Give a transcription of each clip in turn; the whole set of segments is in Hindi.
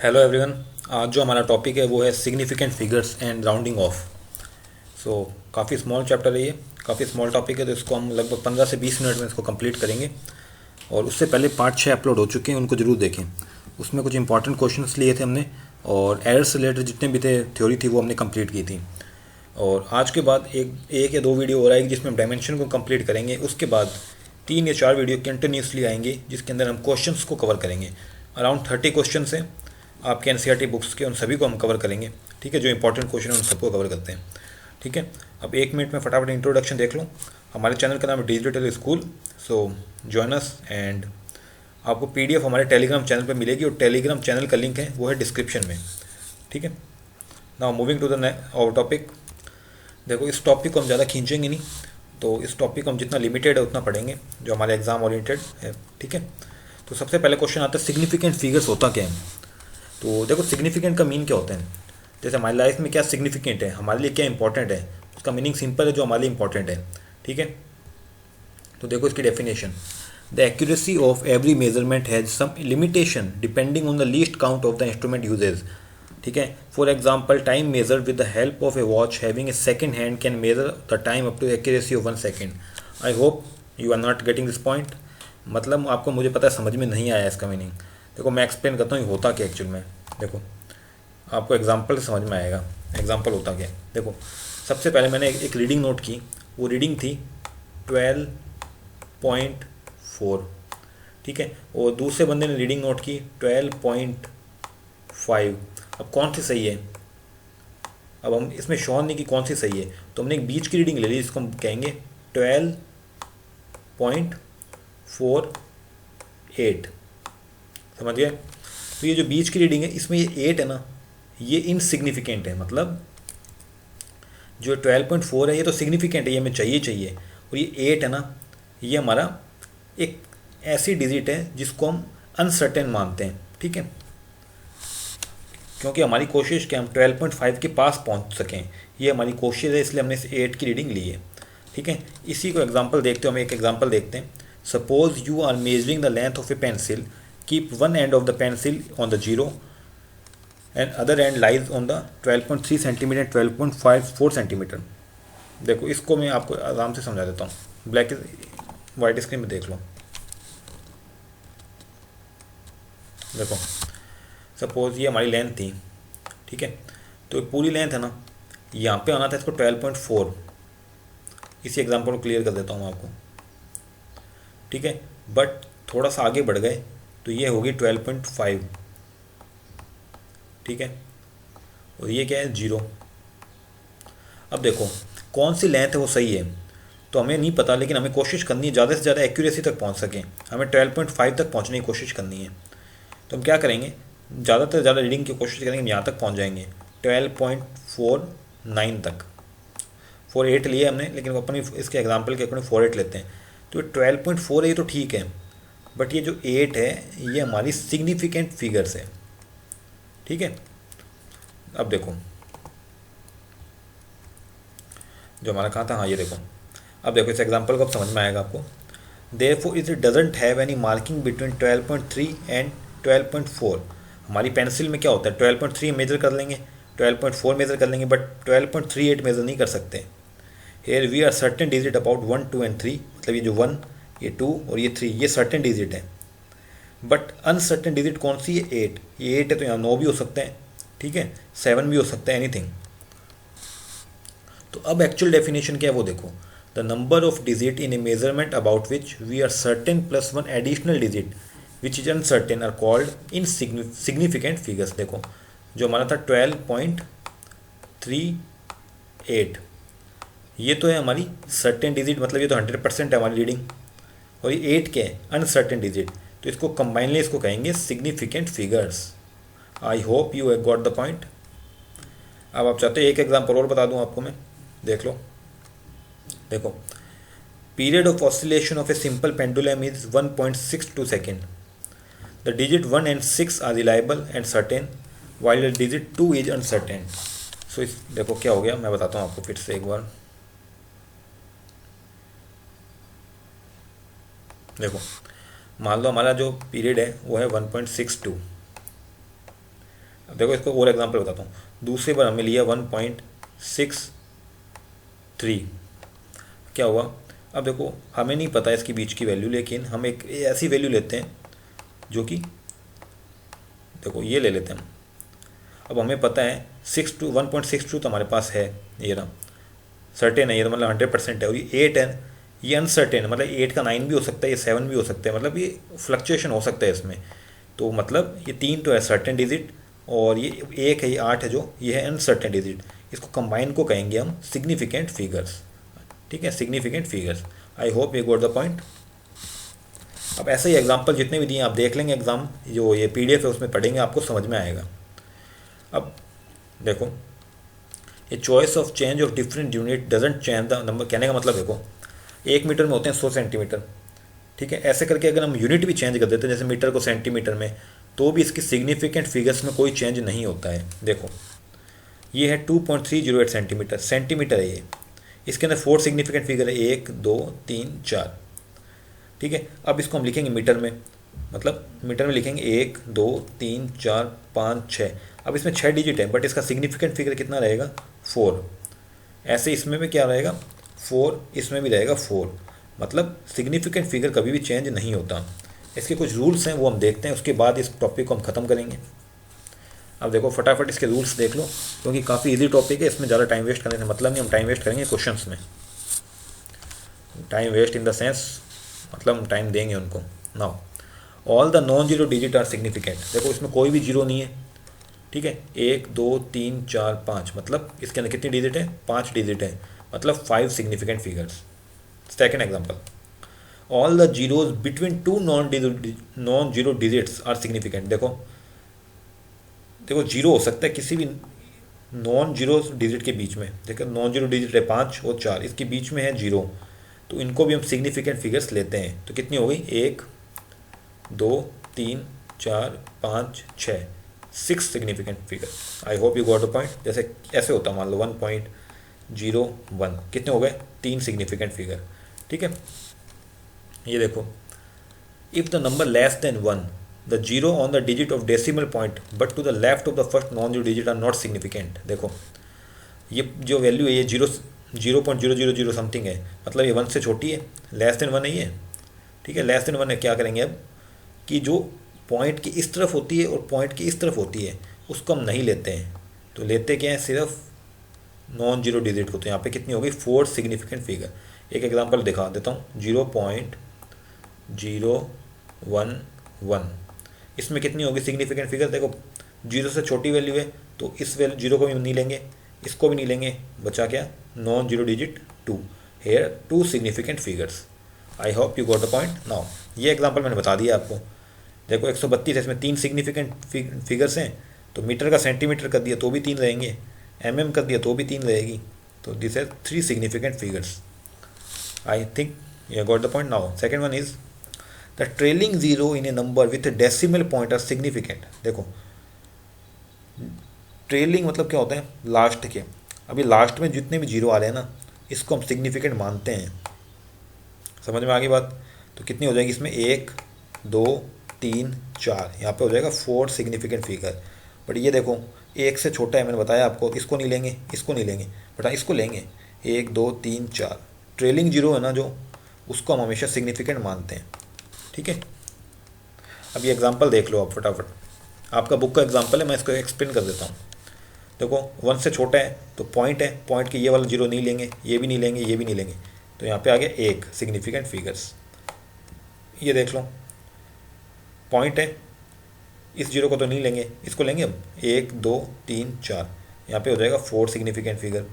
Hello everyone. आज जो हमारा टॉपिक है वो है significant figures and rounding off. So काफ़ी स्मॉल चैप्टर है ये, काफ़ी स्मॉल टॉपिक है, तो इसको हम लगभग 15 से 20 मिनट में इसको कंप्लीट करेंगे। और उससे पहले पार्ट 6 अपलोड हो चुके हैं, उनको ज़रूर देखें। उसमें कुछ इंपॉर्टेंट क्वेश्चंस लिए थे हमने, और एरर्स रिलेटेड जितने भी थे थ्योरी थी वो हमने कंप्लीट की थी। और आज के बाद एक या दो वीडियो और आएगी जिसमें हम डायमेंशन को कंप्लीट करेंगे। उसके बाद 3 या 4 वीडियो कंटिन्यूसली आएंगे जिसके अंदर हम क्वेश्चंस को कवर करेंगे। अराउंड 30 क्वेश्चन हैं आपके एनसीईआरटी बुक्स के, उन सभी को हम कवर करेंगे। ठीक है, जो इंपॉर्टेंट क्वेश्चन है उन सबको कवर करते हैं। ठीक है, अब 1 मिनट में फटाफट इंट्रोडक्शन देख लो। हमारे चैनल का नाम है digital school. So join us, and आपको पीडीएफ हमारे टेलीग्राम चैनल पर मिलेगी, और टेलीग्राम चैनल का लिंक है वो है डिस्क्रिप्शन में। ठीक है, नाउ मूविंग टू द और टॉपिक। देखो, इस टॉपिक को हम ज़्यादा खींचेंगे नहीं, तो इस टॉपिक को हम जितना लिमिटेड है उतना पढ़ेंगे, जो हमारे एग्जाम ओरिएंटेड है। ठीक है, तो सबसे पहले क्वेश्चन आता है सिग्निफिकेंट फिगर्स होता क्या है। तो देखो, सिग्निफिकेंट का मीन क्या होता है। जैसे हमारी लाइफ में क्या सिग्निफिकेंट है, हमारे लिए क्या इंपॉर्टेंट है, उसका मीनिंग सिंपल है, जो हमारे लिए इंपॉर्टेंट है। ठीक है, तो देखो इसकी definition. The accuracy of every measurement has some limitation depending on the least count of the instrument uses. ठीक है, for example time measure with the help of a watch having a second hand can measure the time up to accuracy of 1 second. I hope you are not getting this point. मतलब आपको, मुझे पता है, समझ में नहीं आया इसका मीनिंग। देखो मैं एक्सप्लेन करता हूँ ये होता क्या एक्चुअल में। देखो, आपको एग्जाम्पल से समझ में आएगा एग्जाम्पल होता क्या। देखो, सबसे पहले मैंने एक रीडिंग नोट की। वो रीडिंग थी 12.4। ठीक है, और दूसरे बंदे ने रीडिंग नोट की 12.5। अब कौन सी सही है, अब हम इसमें श्योर नहीं कि कौन सी सही है, तो हमने एक बीच की रीडिंग ले ली, जिसको हम कहेंगे 12.48। समझ गए। तो ये जो बीच की रीडिंग है, इसमें ये 8 है ना, ये इनसिग्निफिकेंट है। मतलब जो 12.4 है ये तो सिग्निफिकेंट है, ये हमें चाहिए चाहिए। और ये 8 है ना, ये हमारा एक ऐसी डिजिट है जिसको हम अनसर्टेन मानते हैं। ठीक है, क्योंकि हमारी कोशिश कि हम 12.5 के पास पहुंच सकें, ये हमारी कोशिश है, इसलिए हमने इस 8 की रीडिंग ली है। ठीक है, इसी को एग्जांपल देखते हो, हम एक एग्जांपल देखते हैं। Suppose you are measuring the length of a pencil, keep one end of the pencil on the zero and other end lies on the 12.3 centimetre 12.54 centimetre. देखो, इसको मैं आपको आराम से समझा देता हूँ। ब्लैक वाइट स्क्रीन में देख लो। देखो, सपोज ये हमारी लेंथ थी। ठीक है, तो ये पूरी लेंथ है ना, यहाँ पे आना था इसको 12.4। इसी एग्जांपल को क्लियर कर देता हूँ आपको। ठीक है, बट थोड़ा सा आगे बढ़ गए तो ये होगी 12.5। ठीक है, और ये क्या है, 0। अब देखो कौन सी लेंथ है वो सही है, तो हमें नहीं पता, लेकिन हमें कोशिश करनी है ज़्यादा से ज़्यादा एक्यूरेसी तक पहुँच सकें। हमें 12.5 तक पहुँचने की कोशिश करनी है। तो हम क्या करेंगे, ज़्यादा से ज़्यादा रीडिंग की कोशिश करेंगे, हम यहाँ तक पहुँच जाएंगे 12.49 तक। 48 लिए हमने, लेकिन अपनी इसके एग्जांपल के अकॉर्डिंग 48 लेते हैं। तो 12.4 है, ये तो ठीक है, बट ये जो 8 है ये हमारी सिग्निफिकेंट फिगर्स है। ठीक है, अब देखो जो हमारा कहा था, हाँ ये देखो। अब देखो इस एग्जांपल को अब समझ में आएगा आपको। Therefore it doesn't have any marking between 12.3 and 12.4। हमारी पेंसिल में क्या होता है, 12.3 मेजर कर लेंगे, 12.4 मेजर कर लेंगे, बट 12.38 मेजर नहीं कर सकते। Here we are certain digit about 1, 2 and 3। मतलब ये जो 1, ये 2 और ये 3, ये सर्टेन डिजिट है। बट अनसर्टेन डिजिट कौन सी है, 8। ये 8 है, तो यहाँ 9 भी हो सकते हैं। ठीक है, 7 भी हो सकता है, एनीथिंग। तो अब एक्चुअल डेफिनेशन क्या है वो देखो। The number of digit in a measurement about which we are certain plus one additional digit which is uncertain are called in significant figures. देखो, जो हमारा था 12.38, ये तो है हमारी सर्टेन डिजिट, मतलब ये तो 100% है हमारी रीडिंग। और ये 8 क्या है, अनसर्टेन डिजिट। तो इसको कंबाइनली इसको कहेंगे significant figures. I hope you have got the point. अब आप चाहते हैं एक एग्जांपल और बता दूं आपको मैं, देख लो। देखो, period of oscillation of a simple pendulum is 1.62 second. The digit 1 and 6 are reliable and certain while the digit 2 is uncertain. So इस देखो क्या हो गया, मैं बताता हूँ आपको फिर से एक बार। देखो, मान लो हमारा जो पीरियड है वो है 1.62। अब देखो इसको और एग्जांपल बताता हूँ। दूसरी बार हमें लिया 1.63, क्या हुआ? अब देखो हमें नहीं पता इसकी बीच की वैल्यू, लेकिन हम एक ऐसी वैल्यू लेते हैं जो कि, देखो ये ले लेते हैं हम। अब हमें पता है 1.62 तो हमारे पास है, ये ना सर्टेन है, ये तो मतलब 100% है। और ये 8 है, ये अनसर्टेन है, मतलब 8 का 9 भी हो सकता है, ये 7 भी हो सकता है, मतलब ये फ्लक्चुएशन हो सकता है इसमें। तो मतलब ये 3 तो है सर्टेन डिजिट, और ये 1 है, ये 8 है, जो ये है अनसर्टेन डिजिट। इसको कंबाइन को कहेंगे हम सिग्निफिकेंट फिगर्स। ठीक है, significant figures. I hope you got the point. अब ऐसे ही एग्जाम्पल जितने भी दिए आप देख लेंगे, एग्जाम जो ये PDF है उसमें पढ़ेंगे, आपको समझ में आएगा। अब देखो, ये choice of change of different unit doesn't change the number. कहने का मतलब देखो 1 मीटर में होते हैं 100 सेंटीमीटर, ठीक है। ऐसे करके अगर हम यूनिट भी चेंज कर देते हैं, जैसे मीटर को सेंटीमीटर में, तो भी इसकी सिग्निफिकेंट फिगर्स में कोई चेंज नहीं होता है। देखो ये है 2.308 सेंटीमीटर, सेंटीमीटर है ये। इसके अंदर 4 सिग्निफिकेंट फिगर है, 1 2 3 4, ठीक है। अब इसको हम लिखेंगे मीटर में, मतलब मीटर में लिखेंगे 1 2 3 4 5 6। अब इसमें 6 डिजिट है, बट इसका सिग्निफिकेंट फिगर कितना रहेगा? 4। ऐसे इसमें भी क्या रहेगा? 4, इसमें भी रहेगा 4। मतलब सिग्निफिकेंट फिगर कभी भी चेंज नहीं होता। इसके कुछ रूल्स हैं, वो हम देखते हैं, उसके बाद इस टॉपिक को हम ख़त्म करेंगे। अब देखो फटाफट इसके रूल्स देख लो, क्योंकि काफ़ी इजी टॉपिक है, इसमें ज़्यादा टाइम वेस्ट करने से मतलब नहीं। हम टाइम वेस्ट करेंगे क्वेश्चंस में, time waste in the sense मतलब हम टाइम देंगे उनको। Now all the non zero digit are significant. देखो इसमें कोई भी जीरो नहीं है, ठीक है। 1 2 3 4 5, मतलब इसके अंदर कितनी डिजिट है? 5 डिजिट है, मतलब 5 significant figures. Second example, all the zeros between two non zero digits are significant. देखो देखो जीरो हो सकता है किसी भी नॉन जीरो डिजिट के बीच में। देखो नॉन जीरो डिजिट है 5 और 4, इसके बीच में है जीरो, तो इनको भी हम सिग्निफिकेंट फिगर्स लेते हैं। तो कितनी हो गई? 1 2 3 4 5 6, 6 significant figure. I hope you got the point. जैसे ऐसे होता मान लो 1.01, कितने हो गए? 3 सिग्निफिकेंट फिगर, ठीक है। ये देखो, if the number less than 1, the zero on the digit of decimal point but to the left of the first non zero digit are not significant. देखो ये जो वैल्यू है ये 0.000 समथिंग है, मतलब ये 1 से छोटी है, लेस देन 1 है ये, ठीक है। लेस देन 1 है, क्या करेंगे अब कि जो पॉइंट की इस तरफ होती है और पॉइंट की इस तरफ होती है उसको हम नहीं लेते हैं, तो लेते क्या है? सिर्फ नॉन जीरो डिजिट को। तो यहाँ पे कितनी हो गई? 4 सिग्निफिकेंट फिगर। एक एग्जांपल दिखा देता हूँ, 0.011, इसमें कितनी होगी सिग्निफिकेंट फिगर? देखो 0 से छोटी वैल्यू है, तो इस वैल्यू 0 को भी नहीं लेंगे, इसको भी नहीं लेंगे, बचा क्या? Non zero digit 2। Here 2 significant figures. I hope you got the point. Now ये एग्जांपल मैंने बता दिया आपको। देखो 132 है, इसमें 3 सिग्निफिकेंट फिगर्स हैं, तो मीटर का सेंटीमीटर कर दिया तो भी 3 रहेंगे, कर दिया तो भी 3 रहेगी, तो दिस है 3 significant figures. I think you got the point. Now second one is the trailing zero in a number with decimal point are significant. देखो ट्रेलिंग मतलब क्या होता है? लास्ट के। अभी लास्ट में जितने भी जीरो आ रहे हैं ना, इसको हम सिग्निफिकेंट मानते हैं। समझ में आ गई बात? तो कितनी हो जाएगी इसमें? 1 2 3 4, यहाँ पे हो जाएगा 4 सिग्निफिकेंट फिगर। बट ये देखो 1 से छोटा है, मैंने बताया आपको, इसको नहीं लेंगे, इसको नहीं लेंगे, बट हाँ इसको लेंगे। 1 2 3 4, ट्रेलिंग जीरो है ना जो, उसको हम हमेशा सिग्निफिकेंट मानते हैं, ठीक है। अब ये एग्जांपल देख लो आप फटाफट, आपका बुक का एग्जांपल है, मैं इसको एक्सप्लेन कर देता हूँ। देखो 1 से छोटा है तो पॉइंट है, पॉइंट के ये वाला जीरो नहीं लेंगे, ये भी नहीं लेंगे, ये भी नहीं लेंगे, तो यहाँ पे आ गया 1 सिग्निफिकेंट फिगर्स। ये देख लो पॉइंट है, इस जीरो को तो नहीं लेंगे, इसको लेंगे हम। 1 2 3 4, यहाँ पे हो जाएगा 4 सिग्निफिकेंट फिगर।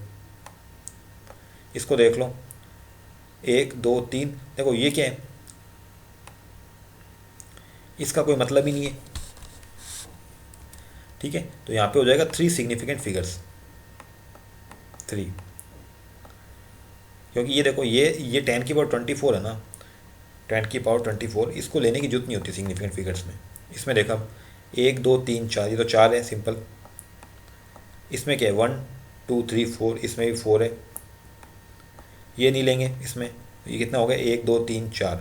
इसको देख लो 1 2 3, देखो ये क्या है? इसका कोई मतलब ही नहीं है, ठीक है। तो यहाँ पे हो जाएगा 3 सिग्निफिकेंट फिगर्स, 3। क्योंकि ये देखो ये 10 की पावर 24 है ना, 10 की पावर 24, इसको लेने की जरूरत नहीं होती सिग्निफिकेंट फिगर्स में। इसमें देखा 1 2 3 4, ये तो 4 है सिंपल। इसमें क्या है? 1 2 3 4, इसमें भी 4 है, ये नहीं लेंगे इसमें, ये कितना हो गया? 1 2 3 4,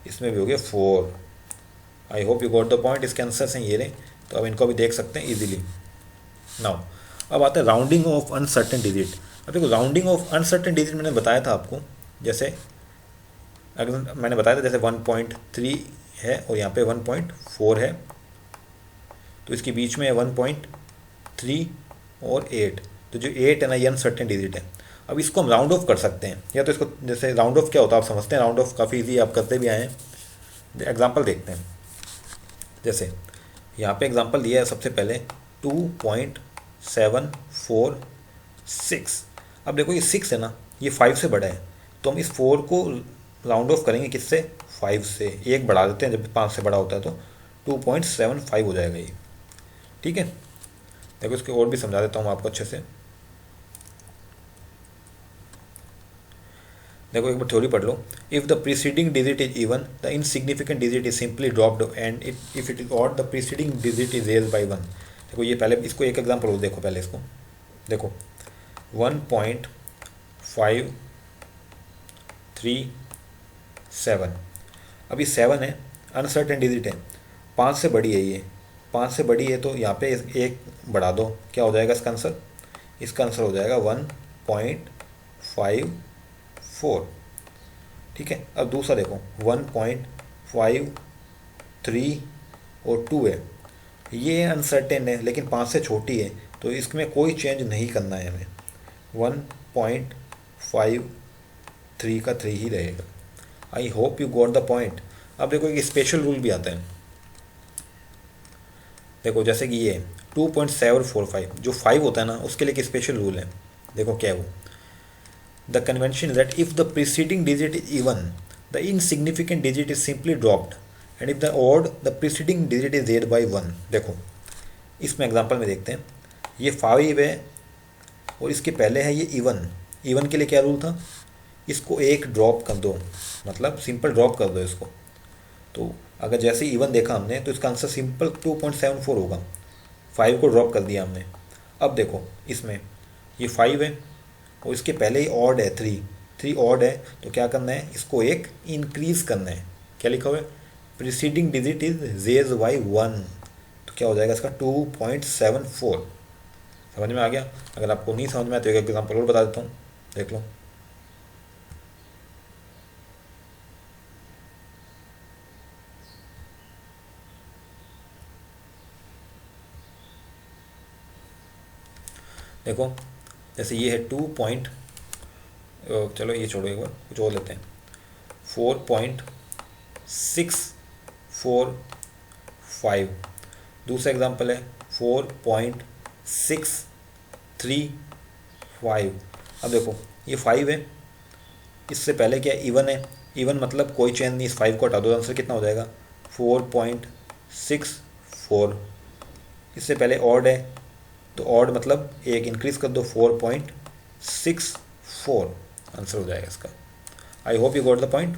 इसमें भी हो गया 4। आई hope you got the point. इसके आंसर्स हैं ये रहे, तो अब इनको भी देख सकते हैं ईजिली। नाउ अब आता है राउंडिंग ऑफ अनसर्टेन डिजिट। अब देखो राउंडिंग ऑफ अनसर्टेन डिजिट मैंने बताया था आपको, जैसे अगर मैंने बताया था जैसे 1.3 है और यहाँ पे 1.4 है, तो इसके बीच में 1.3 और 8, तो जो 8 है ना ये अनसर्टेन डिजिट है। अब इसको हम राउंड ऑफ कर सकते हैं, या तो इसको जैसे राउंड ऑफ क्या होता है आप समझते हैं, राउंड ऑफ काफ़ी इजी आप करते भी आए हैं। एग्जांपल देखते हैं, जैसे यहाँ पे एग्जांपल दिया है सबसे पहले 2.746। अब देखो ये 6 है ना, ये 5 से बड़ा है, तो हम इस 4 को राउंड ऑफ करेंगे किससे, 5 से, एक बढ़ा देते हैं, जब 5 से बड़ा होता है तो 2.75 हो जाएगा ये। ठीक है, देखो इसके और भी समझा देता हूँ आपको अच्छे से। देखो एक बार थ्योरी पढ़ लो। If the preceding digit is even the insignificant digit is simply dropped and if it is odd the preceding digit is raised by 1। देखो ये पहले इसको एक एग्जांपल हो, देखो पहले इसको देखो 1.537। अभी 7 है, अनसर्टेन डिजिट है, 5 से बड़ी है ये, 5 से बड़ी है तो यहाँ पे एक बढ़ा दो, क्या हो जाएगा इसका आंसर, इसका आंसर हो जाएगा 1.54। ठीक है, अब दूसरा देखो 1.53 और 2 है, ये अनसर्टेन है लेकिन 5 से छोटी है, तो इसमें कोई चेंज नहीं करना है हमें, 1.53 का 3 ही रहेगा। आई hope you got the point. अब देखो एक स्पेशल रूल भी आता है, देखो जैसे कि ये 2.745 जो 5 होता है ना, उसके लिए एक स्पेशल रूल है। देखो क्या है वो, the convention is that if the preceding digit is even the insignificant digit is simply dropped and if the odd the preceding digit is raised by 1। देखो इसमें एग्जांपल में देखते हैं, ये 5 है और इसके पहले है ये इवन। इवन के लिए क्या रूल था, इसको एक ड्रॉप कर दो, मतलब सिंपल ड्रॉप कर दो इसको। तो अगर जैसे इवन देखा हमने तो इसका आंसर सिंपल 2.74 होगा, 5 को ड्रॉप कर दिया हमने। अब देखो इसमें ये 5 है और इसके पहले ही ऑड है 3 ऑड है, तो क्या करना है, इसको एक इंक्रीज करना है। क्या लिखा हुआ है, preceding digit is raised by 1, तो क्या हो जाएगा इसका 2.74। समझ में आ गया? अगर आपको नहीं समझ में आया तो एक एग्जांपल और बता देता हूँ, देख लो। देखो जैसे ये है 2 चलो ये छोड़ो, एक बार कुछ और लेते हैं, 4.645। दूसरा एग्जांपल है 4.635। अब देखो ये 5 है, इससे पहले क्या इवन है, इवन मतलब कोई चेंज नहीं, इस 5 को हटा दो, आंसर कितना हो जाएगा 4.64। इससे पहले ऑड है, तो ऑड मतलब एक इंक्रीज कर दो, 4.64 आंसर हो जाएगा इसका। आई hope you got the point.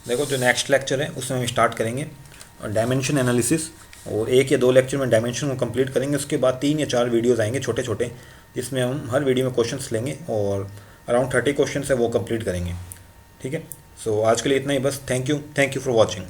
देखो जो नेक्स्ट लेक्चर है उसमें हम स्टार्ट करेंगे डायमेंशन एनालिसिस, और 1 या 2 लेक्चर में डायमेंशन को कंप्लीट करेंगे। उसके बाद 3 या 4 वीडियोस आएंगे छोटे छोटे, जिसमें हम हर वीडियो में क्वेश्चंस लेंगे और अराउंड 30 क्वेश्चन है वो कंप्लीट करेंगे। ठीक है, सो आज के लिए इतना ही बस। Thank you for watching.